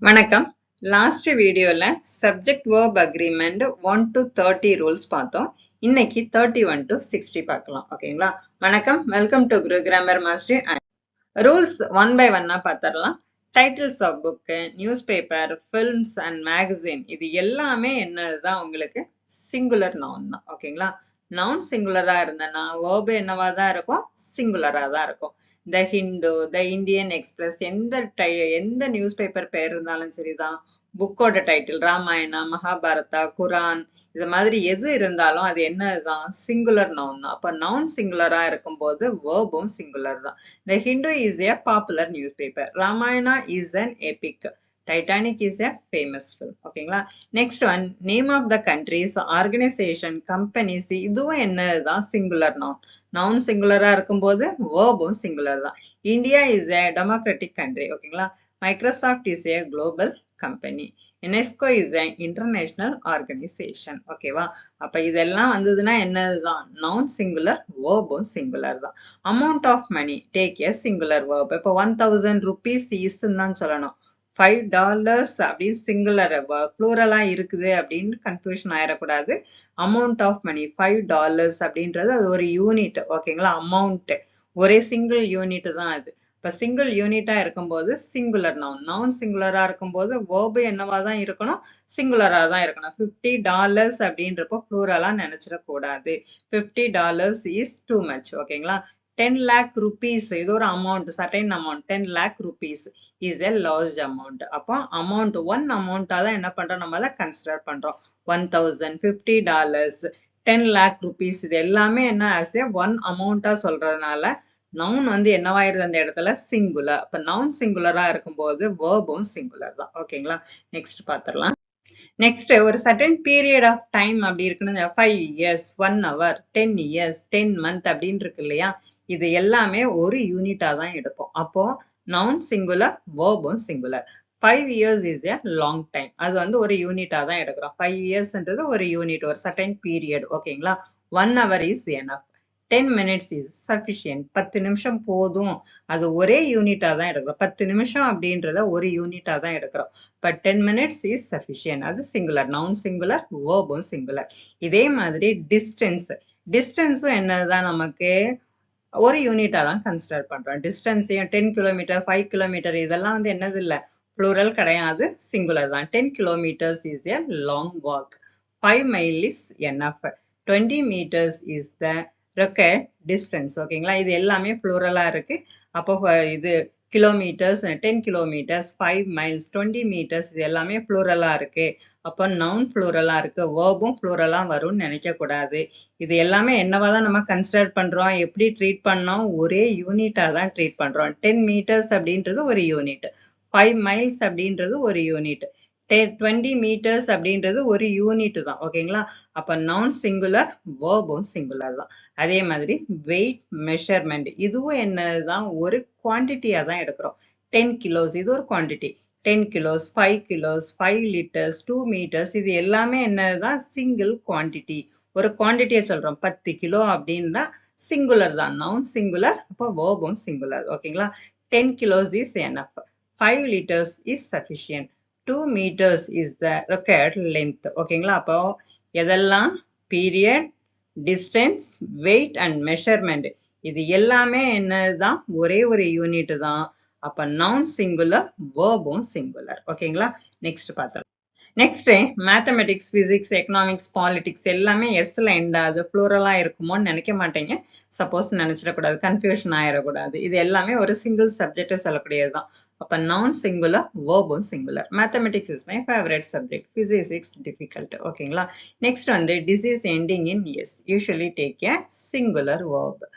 வணக்கம். லாஸ்ட் வீடியோல subject verb agreement 1 to 30 rules பார்த்தோம். இன்னைக்கு 31 to 60 பார்க்கலாம். ஓகேங்களா? வணக்கம். Welcome to Guru grammar mastery. Rules one by ஒன்னா பார்த்தரலாம். Titles of book, newspaper, films and magazine இது எல்லாமே என்னதுதான் உங்களுக்கு சிங்குலர் நவுன் தான். ஓகேங்களா? நவுன் சிங்குலரா இருந்தனா verb என்னவா தான் இருக்கும்? சிங்குலரா தான் இருக்கும். த ஹிந்து, த இந்தியன் எக்ஸ்பிரஸ் எந்த நியூஸ் பேப்பர் பேர் இருந்தாலும் சரிதான். புக்கோட டைட்டில் ராமாயணா, மகாபாரதா, குரான் இது மாதிரி எது இருந்தாலும் அது என்னதுதான் சிங்குலர் நவுன் தான். அப்ப நவுன் சிங்குலரா இருக்கும்போது வேர்பும் சிங்குலர் தான். The Hindu is a popular newspaper. Ramayana is an epic. Titanic is a famous film. ஓகேங்களா? Next one name of the countries, organisation, companies இதுவும் என்னதுதான் சிங்குலர் நவுன். நவுன் சிங்குலரா இருக்கும்போது வேர்பும் சிங்குலர் தான். India is a democratic country. ஓகேங்களா? Microsoft is a global company. UNESCO is an international organization. ஓகேவா? அப்ப இதெல்லாம் வந்ததுன்னா என்னதுதான் நவுன் சிங்குலர், வேர்பும் சிங்குலர் தான். Amount of money take a singular verb. இப்போ 1000 rupees is தான் சொல்லணும். $5 அப்படின்னு சிங்குலர் ப்ளூரலா இருக்குது அப்படின்னு கன்ஃபியூஷன் ஆயிடக்கூடாது. அமௌண்ட் ஆஃப் மணி $5 அப்படின்றது அது ஒரு யூனிட். ஓகேங்களா? அமௌண்ட் ஒரே சிங்கிள் யூனிட் தான் அது. இப்ப சிங்கிள் யூனிட்டா இருக்கும்போது சிங்குலர் நவுன். நவுன் சிங்குலரா இருக்கும்போது வேர்பு என்னவா தான் இருக்கணும்? சிங்குலரா தான் இருக்கணும். $50 அப்படின்றப்போ ப்ளூரலா நினைச்சிடக்கூடாது. $50 இஸ் டூ மச். ஓகேங்களா? 10 lakh rupees இது ஒரு amount, certain amount. 10 lakh rupees is a large amount. அப்போ அமௌண்ட் ஒன் அமௌண்டா தான் என்ன பண்றோம், நம்ம அதை கன்சிடர் பண்றோம். 1000, $50, 10 lakh rupees இது எல்லாமே என்ன ஆஸ் ஏ ஒன் அமௌண்டா சொல்றதுனால நவுன் வந்து என்னவாயிருது அந்த இடத்துல சிங்குலர். அப்ப நவுன் சிங்குலரா இருக்கும்போது வேர்பும் சிங்குலர் தான். ஓகேங்களா? நெக்ஸ்ட் பாத்திரலாம். நெக்ஸ்ட் ஒரு சர்டன் பீரியட் ஆஃப் டைம் அப்படி இருக்குன்னு 5 years, 1 hour, 10 years, 10 month அப்படின்னு இருக்கு இல்லையா? இது எல்லாமே ஒரு யூனிட்டா தான் எடுப்போம். அப்போ நவுன் சிங்குலர், வேர்பும் singular. 5 years is a long time. அது வந்து ஒரு யூனிட்டா தான் எடுக்கிறோம். 5 yearsன்றது ஒரு யூனிட், ஒரு சர்டன் பீரியட். ஓகேங்களா? 1 hour is enough. 10 minutes is sufficient. 10 நிமிஷம் போதும். அது ஒரே யூனிட்டா தான் எடுக்கிறோம். 10 நிமிஷம் அப்படின்றத ஒரு யூனிட்டா தான் எடுக்கிறோம். But 10 minutes is sufficient. அது சிங்குலர். நவுன் சிங்குலர், வேர்பும் சிங்குலர். இதே மாதிரி டிஸ்டன்ஸ். டிஸ்டன்ஸும் என்னதுதான் நமக்கு ஒரு யூனிட்டா தான் கன்சிடர் பண்றோம். டிஸ்டன்ஸையும் 10 கிலோமீட்டர், 5 கிலோமீட்டர் இதெல்லாம் வந்து என்னது இல்லை, ப்ளூரல் கிடையாது, சிங்குலர் தான். 10 kilometers is a long walk. 5 miles is enough. 20 meters is the required distance. ஓகேங்களா? இது எல்லாமே ப்ளூரலா இருக்கு. அப்போ இது கிலோமீட்டர்ஸ், 10 kilometers, 5 miles, 20 meters இது எல்லாமே ப்ளூரலா இருக்கு. அப்போ நவுன் ப்ளூரலா இருக்கு, வேர்பும் ப்ளூரலா வரும்னு நினைக்க கூடாது. இது எல்லாமே என்னவா தான் நம்ம கன்சிடர் பண்றோம், எப்படி ட்ரீட் பண்ணோம், ஒரே யூனிட்டா தான் ட்ரீட் பண்றோம். 10 meters அப்படின்றது ஒரு யூனிட், 5 miles அப்படின்றது ஒரு யூனிட், 20 meters அப்படின்றது ஒரு யூனிட் தான். ஓகேங்களா? அப்ப நவுன் சிங்குலர், வேர்பும் சிங்குலர் தான். அதே மாதிரி வெயிட், மெஷர்மெண்ட் இதுவும் என்னதுதான் ஒரு குவான்டிட்டியா தான் எடுக்கிறோம். 10 kilos இது ஒரு quantity. 10 kilos, 5 kilos, 5 liters, 2 meters இது எல்லாமே என்னதுதான் சிங்கிள் குவான்டிட்டி. ஒரு குவான்டிட்டியை சொல்றோம். 10 கிலோ அப்படின்னா சிங்குலர் தான், நவுன் சிங்குலர், அப்போ வேர்பும் சிங்குலர். ஓகேங்களா? 10 kilos is enough. 5 liters is sufficient. 2 meters is the required length. ஓகேங்களா? அப்போ எதெல்லாம் period, distance, weight and measurement இது எல்லாமே என்னதுதான் ஒரே ஒரு யூனிட் தான். அப்ப நவுன் சிங்குலர், வேர்பும் சிங்குலர். ஓகேங்களா? நெக்ஸ்ட் பார்த்தோம். Next mathematics, physics, economics, politics எல்லாமே எஸ்ல எண்ட் ஆகுது, ப்ளூரலா இருக்குமோன்னு நினைக்க மாட்டீங்க. சப்போஸ் நினைச்சிடக்கூடாது, கன்ஃபியூஷன் ஆயிடக்கூடாது. இது எல்லாமே ஒரு சிங்கிள் சப்ஜெக்ட் சொல்லக்கூடியதுதான். அப்ப நவுன் சிங்குலர், வேர்பும் singular. Mathematics is my favourite subject, physics difficult. ஓகேங்களா? நெக்ஸ்ட் வந்து disease ending in S usually take a singular verb.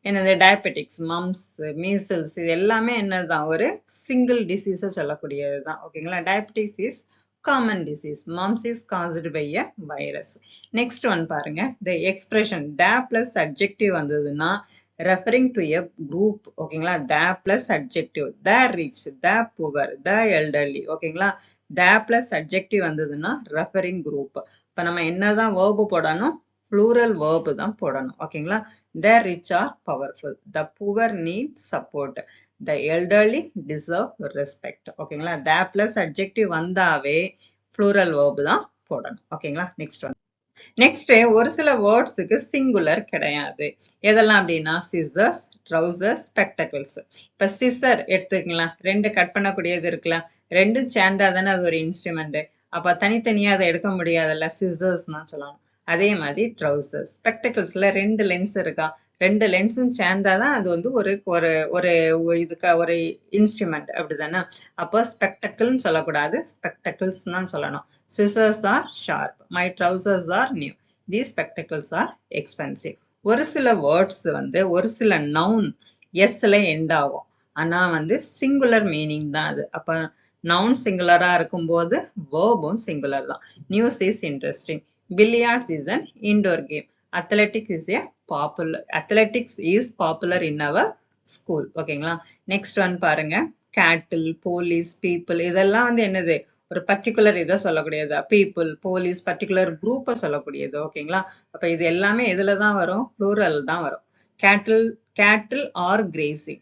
என்னது டயபெட்டிக்ஸ், மம்ஸ், மீசல்ஸ் இது எல்லாமே என்னதுதான் ஒரு சிங்கிள் டிசீஸ் சொல்லக்கூடியதுதான். ஓகேங்களா? Diabetics is common disease. Mumps is caused by a virus. Next one பாருங்க. The expression the plus adjective வந்ததுன்னா referring to a group. ஓகேங்களா? the plus adjective. The rich, the poor, the elderly. ஓகேங்களா? the plus adjective வந்ததுன்னா referring group. இப்ப நம்ம என்னதான் verb போடணும்? plural verb தான் போடணும் ஓகேங்களா the rich are powerful the poor need support the elderly deserve respect ஓகேங்களா the plus adjective வந்தாவே plural verb தான் போடணும் ஓகேங்களா next one நெக்ஸ்ட் ஒரு சில வேர்ட்ஸுக்கு சிங்குலர் கிடையாது எதெல்லாம் அப்படின்னா சிசர்ஸ் ட்ரௌசர்ஸ் ஸ்பெக்டக்கிள்ஸ் இப்ப சிசர் எடுத்துக்கலாம் ரெண்டு கட் பண்ணக்கூடியது இருக்கலாம் ரெண்டும் சேர்ந்தா தானே அது ஒரு இன்ஸ்ட்ருமெண்ட் அப்ப தனித்தனியா அதை எடுக்க முடியாதுல்ல சிசர்ஸ் தான் சொல்லலாம் அதே மாதிரி ட்ரௌசர்ஸ் ஸ்பெக்டக்கிள்ஸ்ல ரெண்டு லென்ஸ் இருக்கா ரெண்டு லென்ஸும் சேர்ந்தாதான் அது வந்து ஒரு ஒரு ஒரு இதுக்கு ஒரு இன்ஸ்ட்ருமெண்ட் அப்படிதானே அப்போ ஸ்பெக்டக்கிள்னு சொல்லக்கூடாது ஸ்பெக்டக்கிள்ஸ் தான் சொல்லணும் scissors are sharp my trousers are new these spectacles are expensive ஒரு சில வேர்ட்ஸ் வந்து ஒரு சில நவுன் எஸ்ல எண்ட் ஆகும் ஆனா வந்து சிங்குலர் மீனிங் தான் அது அப்ப நவுன் சிங்குலரா இருக்கும்போது வேர்பும் சிங்குலர் தான் news is interesting billiards is an indoor game athletics is popular in our school ஓகேங்களா நெக்ஸ்ட் ஒன் பாருங்க கேட்டில் போலீஸ் பீப்புள் இதெல்லாம் வந்து என்னது ஒரு பர்டிகுலர் இதை சொல்லக்கூடியது பீப்புள் போலீஸ் பர்டிகுலர் குரூப்பை சொல்லக்கூடியது ஓகேங்களா அப்ப இது எல்லாமே எதுலதான் வரும் ப்ளூரல் தான் வரும் cattle are grazing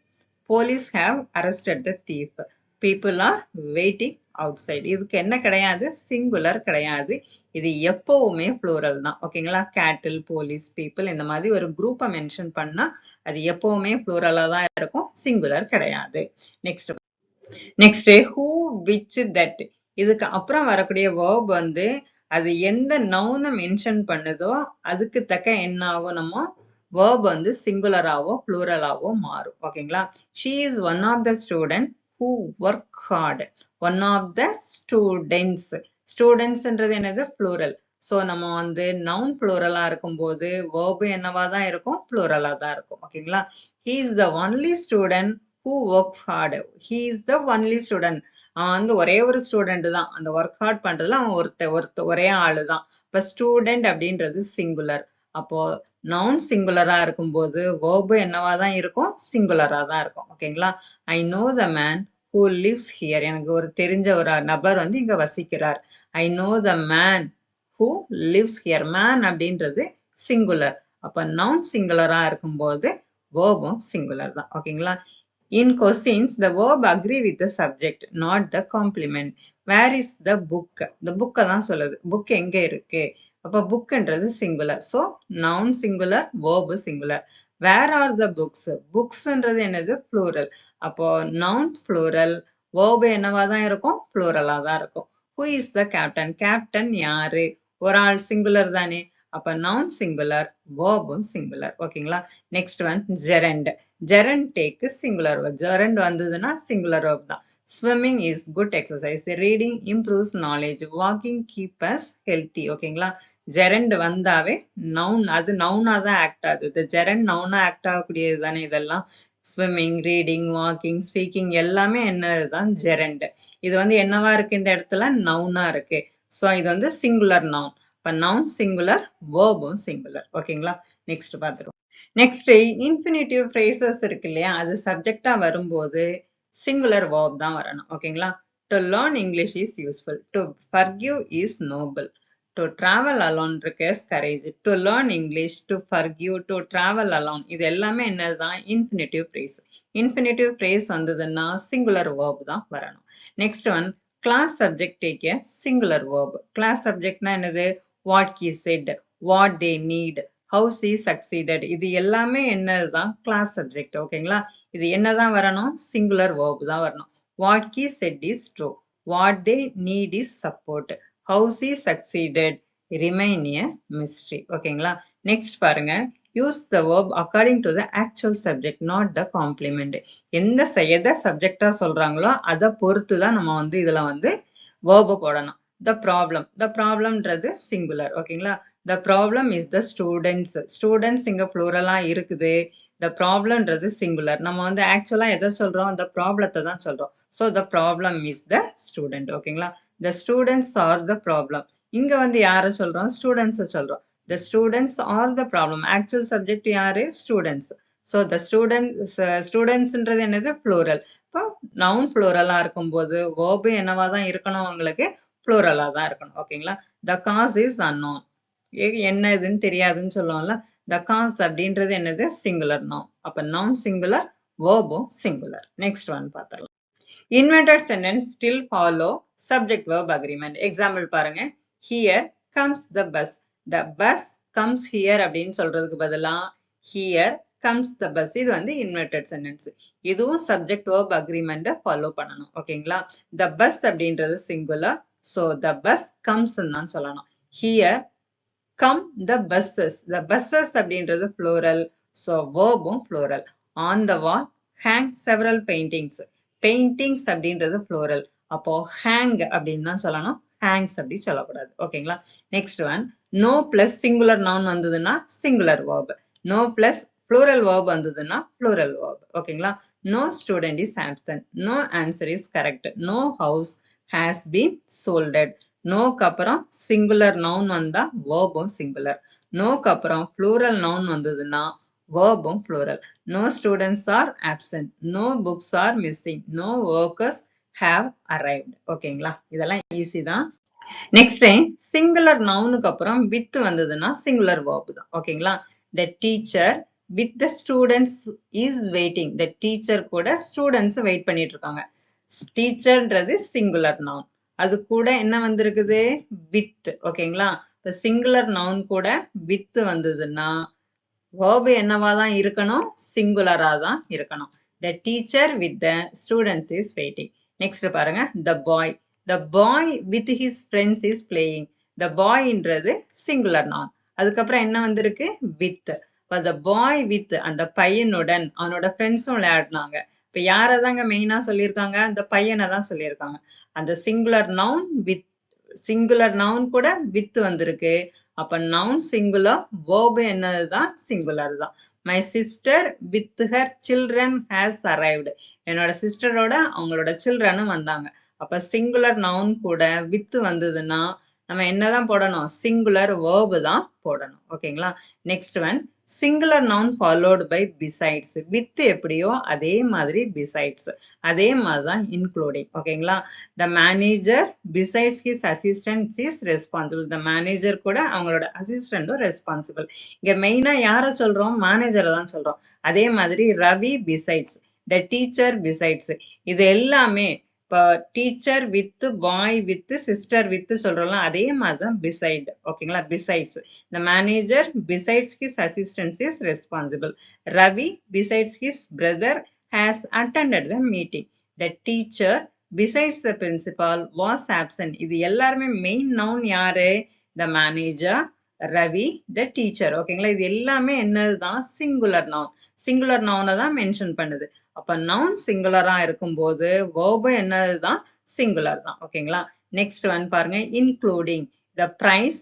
police have arrested the thief people are waiting outside இதுக்கு என்ன கிடையாது சிங்குலர் கிடையாது இது எப்பவுமே ப்ளூரல் தான் ஓகேங்களா கேட்டில் போலீஸ் பீப்புள் இந்த மாதிரி ஒரு குரூப்பை மென்ஷன் பண்ணா அது எப்பவுமே ப்ளூரலா தான் இருக்கும் சிங்குலர் கிடையாது நெக்ஸ்ட் ஹூ விச் தட் இதுக்கு அப்புறம் வரக்கூடிய வேர்ப் வந்து அது எந்த நவுனை மென்ஷன் பண்ணுதோ அதுக்கு தக்க என்ன ஆகும் நம்ம வேர்ப் வந்து சிங்குலராவோ ப்ளூரலாவோ மாறும் ஓகேங்களா she is one of the student who work hard one of the ஸ்டூடெண்ட்ஸ்ன்றது என்னது ப்ளூரல் ஸோ நம்ம வந்து நவுன் ப்ளூரலா இருக்கும்போது வேர்பு என்னவா தான் இருக்கும் ப்ளூரலா தான் இருக்கும் ஓகேங்களா he is the only student who works hard he is the only student அவன் வந்து ஒரே ஒரு ஸ்டூடெண்ட் தான் அந்த ஒர்க் ஹார்ட் பண்றதுல அவன் ஒரே ஆளு தான் இப்ப ஸ்டூடெண்ட் அப்படின்றது சிங்குலர் அப்போ நவுன் சிங்குலரா இருக்கும்போது வேர்பு என்னவா தான் இருக்கும் சிங்குலரா தான் இருக்கும் ஓகேங்களா I know the man who lives here எனக்கு ஒரு தெரிஞ்ச ஒரு நபர் வந்து இங்க வசிக்கிறார் I know the man who lives here man அப்படின்றது சிங்குலர் அப்ப நவுன் சிங்குலரா இருக்கும்போது வேர்பும் சிங்குலர் தான் ஓகேங்களா In questions, the verb agree with the subject, not the complement. Where is the book? The book தான் சொல்லுது. book எங்க இருக்கு? அப்ப bookன்றது singular. So, noun singular, verb singular. Where are the books? Booksன்றது என்னது? Plural. அப்போ noun plural, verb என்னவா தான் இருக்கும்? Pluralா தான் இருக்கும். Who is the captain? Captain யாரு? ஒரு ஆள் singular தானே? அப்ப noun singular, verb singular. ஓகேங்களா next one gerund. gerund take singular verb. gerund வந்ததுன்னா singular verb தான். swimming is good exercise. reading improves knowledge. walking keep us healthy. ஓகேங்களா gerund வந்தாவே noun அது நவுனா தான் ஆக்ட் ஆகுது. இந்த gerund நவுனா ஆக்ட் ஆகக்கூடியது தானே இதெல்லாம் ஸ்விம்மிங் ரீடிங் வாக்கிங் ஸ்பீக்கிங் எல்லாமே என்னதுதான் gerund. இது வந்து என்னவா இருக்கு இந்த இடத்துல நவுனா இருக்கு. ஸோ இது வந்து சிங்குலர் நவுன் இப்ப நவுன் சிங்குலர் வேர்பும் சிங்குலர் ஓகேங்களா நெக்ஸ்ட் பார்த்துருவோம் நெக்ஸ்ட் இன்ஃபினிட்டிவ் ஃப்ரேசஸ் இருக்கு இல்லையா அது சப்ஜெக்டா வரும்போது சிங்குலர் வேர்ப் தான் வரணும் ஓகேங்களா to learn English is useful to forgive is noble to travel alone requires courage to learn English to forgive to travel alone இது எல்லாமே என்னதுதான் இன்ஃபினிட்டிவ் ஃப்ரேஸ் இன்ஃபினிட்டிவ் ஃப்ரேஸ் வந்ததுன்னா சிங்குலர் வேர்ப் தான் வரணும் next one clause subject take a singular verb clause சப்ஜெக்ட்னா என்னது what he said, what they need, how she succeeded இது எல்லாமே என்னதுதான் class subject ஓகேங்களா இது என்னதான் வரணும் singular verb தான் வரணும் what he said is true what they need is support how she succeeded remain a mystery ஓகேங்களா நெக்ஸ்ட் பாருங்க use the verb according to the actual subject not the complement எதை சப்ஜெக்டா சொல்றாங்களோ அதை பொறுத்து தான் நம்ம வந்து இதுல வந்து verb போடணும் the problemன்றது singular ஓகேங்களா the problem is the students இங்க plural-ஆ இருக்குது the problemன்றது singular நம்ம வந்து ஆக்சுவலா எதை சொல்றோம் the problemத்தை தான் சொல்றோம் so the problem is the student ஓகேங்களா the students are the problem இங்க வந்து யாரை சொல்றோம் students சொல்றோம் the students are the problem actual subject யாரு students so the studentsன்றது என்னது plural இப்போ noun plural-ஆ இருக்கும்போது verb என்னவா தான் இருக்கணும் உங்களுக்கு plural தான் இருக்கணும் ஓகேங்களா the cause is unknown என்ன இதுன்னு தெரியாதுன்னு சொல்லுவோம்ல. the cause அப்படின்றது என்னது? Singular noun. அப்ப நவுன் சிங்குலர், வேர்பும் சிங்குலர். நெக்ஸ்ட் ஒன் பார்த்துடலாம். Inverted sentence still follow subject verb agreement. Example பாருங்க. Here comes the bus. The bus comes here அப்படின்னு சொல்றதுக்கு பதிலா here comes the bus. இது வந்து inverted sentence. இதுவும் subject verb agreement follow பண்ணணும். ஓகேங்களா? The bus அப்படின்றது singular. So the bus comes தான் சொல்லணும். Here come the buses. The buses அப்படின்றது plural. So verbும் plural. On the wall hang several paintings. Paintings அப்படின்றது plural. அப்போ hang அப்படின்னு தான் சொல்லணும். hangs அப்படி சொல்லக்கூடாது. ஓகேங்களா? Next one, no plus singular noun வந்ததுன்னா singular verb. no plus plural verb வந்ததுன்னா plural verb. ஓகேங்களா? No student is absent. No answer is correct. No house has been solded. நோக்கு அப்புறம் சிங்குலர் நவுன் வந்தா வேர்பும் சிங்குலர். நோக்கு அப்புறம் ப்ளூரல் நவுன் வந்ததுன்னா வேர்பும் plural. No students are absent. No books are missing. No workers have arrived. ஓகேங்களா? இதெல்லாம் easy தான். நெக்ஸ்ட் டைம் சிங்குலர் நவுனுக்கு அப்புறம் வித் வந்ததுன்னா சிங்குலர் வேர்பு தான். ஓகேங்களா? The teacher with the students is waiting. The teacher கூட ஸ்டூடெண்ட்ஸ் வெயிட் பண்ணிட்டு இருக்காங்க. டீச்சர்ன்றது சிங்குலர் நவுன். அது கூட என்ன வந்திருக்குது? வித். ஓகேங்களா? இப்ப சிங்குலர் நவுன் கூட வித் வந்ததுன்னா verb என்னவா தான் இருக்கணும்? சிங்குலரா தான் இருக்கணும். The teacher with the students is waiting. Next பாருங்க, the boy. The boy with his friends is playing. The boyன்றது சிங்குலர் நவுன். அதுக்கப்புறம் என்ன வந்திருக்கு? with. இப்ப the boy with அந்த பையனுடன் அவனோட ஃப்ரெண்ட்ஸும் விளையாடினாங்க. இப்ப யாரதாங்க மெயினா சொல்லியிருக்காங்க? அந்த பையனை தான் சொல்லியிருக்காங்க. அந்த singular noun with, singular noun கூட வித் வந்திருக்கு. அப்ப நவுன் சிங்குலர், verb என்னதுதான்? சிங்குலர் தான். My sister with her children has arrived. என்னோட சிஸ்டரோட அவங்களோட சில்ட்ரனும் வந்தாங்க. அப்ப சிங்குலர் நவுன் கூட வித் வந்ததுன்னா நம்ம என்னதான் போடணும்? சிங்குலர் verb தான் போடணும். ஓகேங்களா? Next one, singular noun followed by besides. With எப்படியோ அதே மாதிரி பிசைட்ஸ், அதே மாதிரிதான் இன்க்ளூடிங். ஓகேங்களா? The manager besides his assistant is responsible. The manager கூட அவங்களோட அசிஸ்டன்டும் ரெஸ்பான்சிபிள். இங்க மெயினா யார சொல்றோம்? மேனேஜரை தான் சொல்றோம். அதே மாதிரி Ravi besides, the teacher besides, இது எல்லாமே இப்போ teacher with, boy with, sister with சொல்றோம்ல, அதே மாதிரிதான் பிசைட். ஓகேங்களா? Besides. The manager besides his assistants is responsible. Ravi besides his brother has attended the meeting. The teacher besides the principal was absent. இது எல்லாருமே main noun யாரு? The manager, Ravi, the teacher. ஓகேங்களா? இது எல்லாமே என்னதுதான்? Singular noun. சிங்குலர் நவுனை தான் mention பண்ணுது. அப்ப நவுன் சிங்குலரா இருக்கும்போது verb என்னதுதான்? சிங்குலர் தான். ஓகேங்களா? நெக்ஸ்ட் ஒன் பாருங்க, including. The price,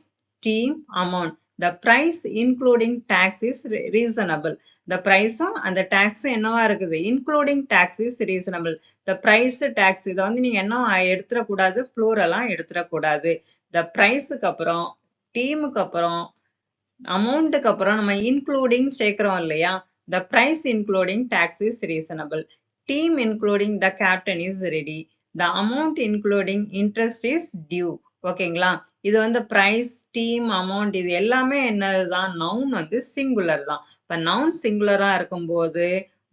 team, amount. The price including tax is reasonable. The price and the tax என்னவா இருக்குது? Including tax is reasonable. The price tax இதை வந்து நீங்க என்ன எடுத்துட கூடாது? ப்ளூரலா எடுத்துட கூடாது. The priceக்கு அப்புறம், டீமுக்கு அப்புறம், அமௌண்ட்டுக்கு அப்புறம் நம்ம இன்க்ளூடிங் சேர்க்கிறோம் இல்லையா? The price including tax is reasonable. Team including the captain is ready. The amount including interest is due. ஓகேங்களா? இது வந்து பிரைஸ், டீம், அமௌண்ட் இது எல்லாமே என்னதுதான்? நவுன் வந்து சிங்குலர் தான். இப்ப நவுன் சிங்குலரா இருக்கும்போது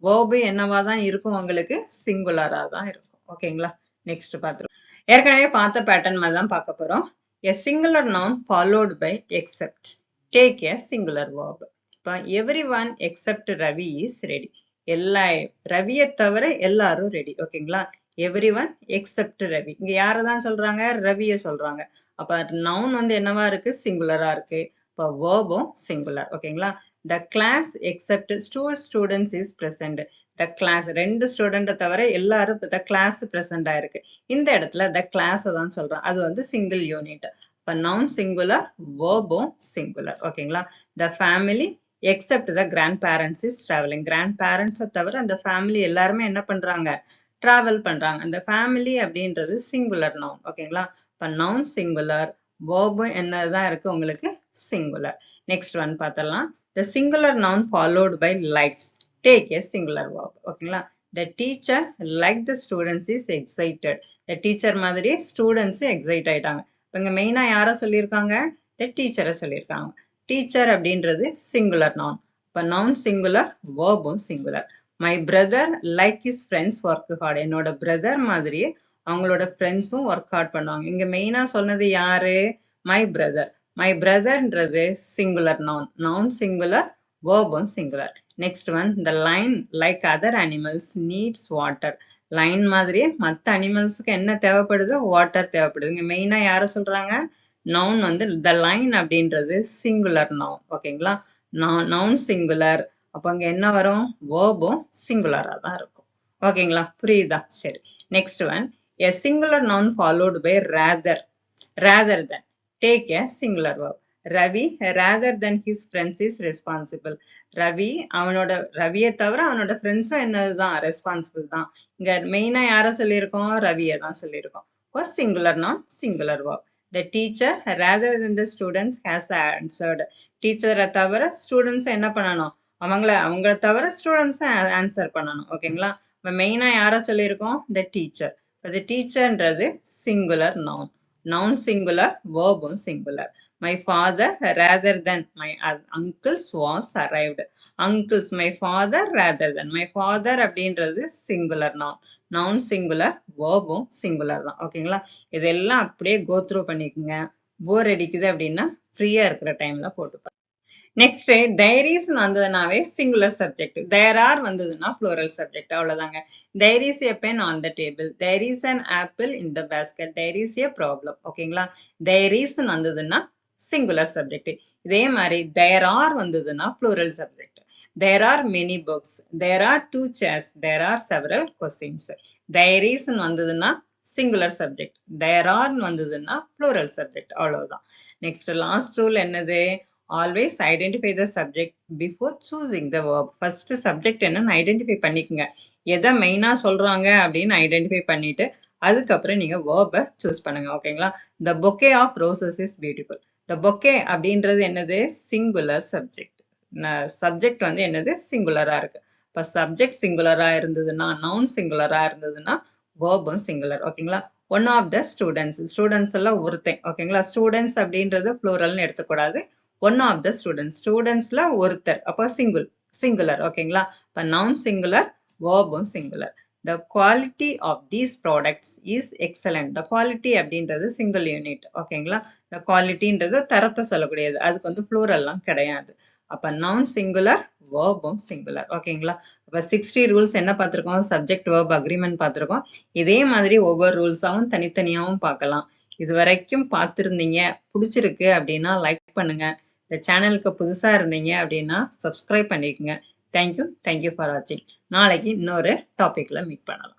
verb என்னவா தான் இருக்கும்? உங்களுக்கு சிங்குலரா தான் இருக்கும். ஓகேங்களா? நெக்ஸ்ட் பார்த்துருவோம். ஏற்கனவே பார்த்த பேட்டர்ன் மாதிரி தான் பார்க்க போறோம். A singular noun followed by except. Take a singular verb. இப்ப everyone except Ravi is ready. எல்லா, ரவியை தவிர எல்லாரும் ரெடி. ஓகேங்களா? everyone except Ravi. இங்க யாரதான் சொல்றாங்க? ரவியை சொல்றாங்க. அப்ப நவுன் வந்து என்னவா இருக்கு? சிங்குலரா இருக்கு. இப்ப verb-உம் சிங்குலர். ஓகேங்களா? the class except two students is present. the class, ரெண்டு ஸ்டூடெண்ட்டை தவிர எல்லாரும் the class present ஆயிருக்கு. இந்த இடத்துல the class தான் சொல்றோம். அது வந்து சிங்கிள் யூனிட். இப்ப நவுன் சிங்குலர், verb-உம் சிங்குலர். ஓகேங்களா? the family except the grandparents is traveling. grandparents தவிர அந்த ஃபேமிலி எல்லாருமே என்ன பண்றாங்க? டிராவல் பண்றாங்க. அந்த ஃபேமிலி அப்படின்றது சிங்குலர் நவுன். ஓகேங்களா? இப்ப நவுன் சிங்குலர், verb என்னதான் இருக்கு உங்களுக்கு? சிங்குலர். நெக்ஸ்ட் ஒன் பார்த்தலாம். The singular noun followed by likes. Take a singular verb. ஓகேங்களா? The teacher like the students is excited. The teacher மாதிரி ஸ்டூடெண்ட்ஸ் எக்ஸைட் ஆயிட்டாங்க. இங்க மெயினா யார சொல்லியிருக்காங்க? the teacher சொல்லியிருக்காங்க. டீச்சர் அப்படின்றது சிங்குலர் நவுன். இப்போ நவுன் சிங்குலர், வேர்பும் singular. My brother like his friends work hard. என்னோட பிரதர் மாதிரியே அவங்களோட ஃப்ரெண்ட்ஸும் ஒர்க் ஹார்ட் பண்ணுவாங்க. இங்க மெயினா சொன்னது யாரு? My brother. மை பிரதர்ன்றது சிங்குலர் நவுன். நவுன் சிங்குலர், வேர்பும் singular. Next one, the lion like other animals needs water. Lion மாதிரியே மற்ற அனிமல்ஸுக்கு என்ன தேவைப்படுது? வாட்டர் தேவைப்படுது. இங்க மெயினா யார சொல்றாங்க? நவுன் வந்து த லைன் அப்படின்றது சிங்குலர் நவுன். ஓகேங்களா? Noun singular. அப்ப அங்க என்ன வரும்? வேர்பும் சிங்குலரா தான் இருக்கும். ஓகேங்களா? புரியுதா? சரி. Next one, a singular noun followed by rather. Rather than. Take a singular verb. Ravi rather than his friends is responsible. Ravi ரவியை தவிர அவனோட ஃப்ரெண்ட்ஸும் என்னதுதான்? ரெஸ்பான்சிபிள் தான். இங்க மெயினா யார சொல்லியிருக்கோம்? ரவியை தான் சொல்லியிருக்கோம். சிங்குலர் நான் singular verb. The teacher rather than the students has answered. டீச்சரை தவிர ஸ்டூடெண்ட்ஸ் என்ன பண்ணணும்? அவங்கள தவிர ஸ்டூடெண்ட்ஸ் ஆன்சர் பண்ணணும். ஓகேங்களா? இப்போ மெயினா யார சொல்லியிருக்கோம்? The teacher. The teacherன்றது singular noun. Noun singular, verb singular. My father rather than my uncles was arrived. Uncles, my father rather than. My father அப்படின்றது singular noun. Noun singular, verb singular தான். ஓகேங்களா? இதெல்லாம் அப்படியே go through பண்ணிக்கோங்க. போர் அடிக்குது அப்படின்னா ஃப்ரீயா இருக்கிற டைம்ல போட்டு. நெக்ஸ்ட், டைரிஸ் வந்ததுனாவே சிங்குலர் சப்ஜெக்ட். தேர் ஆர் வந்ததுன்னா ப்ளூரல் சப்ஜெக்ட். அவ்வளவுதாங்க. There is a pen on the table. There is an apple in the basket. There is a problem. ஓகேங்களா? தேர் இஸ் வந்ததுன்னா சிங்குலர் சப்ஜெக்ட். இதே மாதிரி தேர் ஆர் வந்ததுன்னா plural subject. There are many books. There are 2 chairs. There are several questions. There is வந்ததுன்னா singular subject. There are வந்ததுன்னா plural subject. அவ்வளவுதான். Next last rule என்னது? Always identify the subject before choosing the verb. First subject என்னன்னு identify பண்ணிக்கங்க. எதை மெயினா சொல்றாங்க அப்படின்னு ஐடென்டிஃபை பண்ணிட்டு அதுக்கப்புறம் நீங்க verb சூஸ் பண்ணுங்க. ஓகேங்களா? The bouquet of roses is beautiful. The bouquet அப்படின்றது என்னது? Singular subject. சப்ஜெக்ட் வந்து என்னது? சிங்குலரா இருக்கு. இப்ப சப்ஜெக்ட் சிங்குலரா இருந்ததுன்னா, நவுன் சிங்குலரா இருந்ததுன்னா வேர்பும் சிங்குலர். ஓகேங்களா? One of the students. Students எல்லாம் ஒருத்தன். ஓகேங்களா? ஸ்டூடெண்ட்ஸ் அப்படின்றது ப்ளூரல்னு எடுத்துக்கூடாது. One of the students. ஸ்டூடெண்ட்ஸ்ல ஒருத்தர். அப்போ சிங்குலர். ஓகேங்களா? இப்போ நவுன் சிங்குலர், வேர்பும் singular. The quality of these products is excellent. The quality அப்படின்றது சிங்கிள் யூனிட். ஓகேங்களா? The qualityன்றது தரத்தை சொல்லக்கூடியது. அதுக்கு வந்து ப்ளூரல்லாம் கிடையாது. அப்ப நவுன் சிங்குலர், வேர்பும் சிங்குலர். ஓகேங்களா? அப்ப 60 ரூல்ஸ் என்ன பார்த்திருக்கோம்? சப்ஜெக்ட் வேர்ப் அக்ரிமெண்ட் பார்த்திருக்கோம். இதே மாதிரி ஒவ்வொரு ரூல்ஸாவும் தனித்தனியாவும் பார்க்கலாம். இது வரைக்கும் பார்த்திருந்தீங்க, பிடிச்சிருக்கு அப்படின்னா லைக் பண்ணுங்க. இந்த சேனலுக்கு புதுசா இருந்தீங்க அப்படின்னா சப்ஸ்கிரைப் பண்ணிக்கோங்க. தேங்க்யூ ஃபார் வாட்சிங். நாளைக்கு இன்னொரு டாபிக்ல மீட் பண்ணலாம்.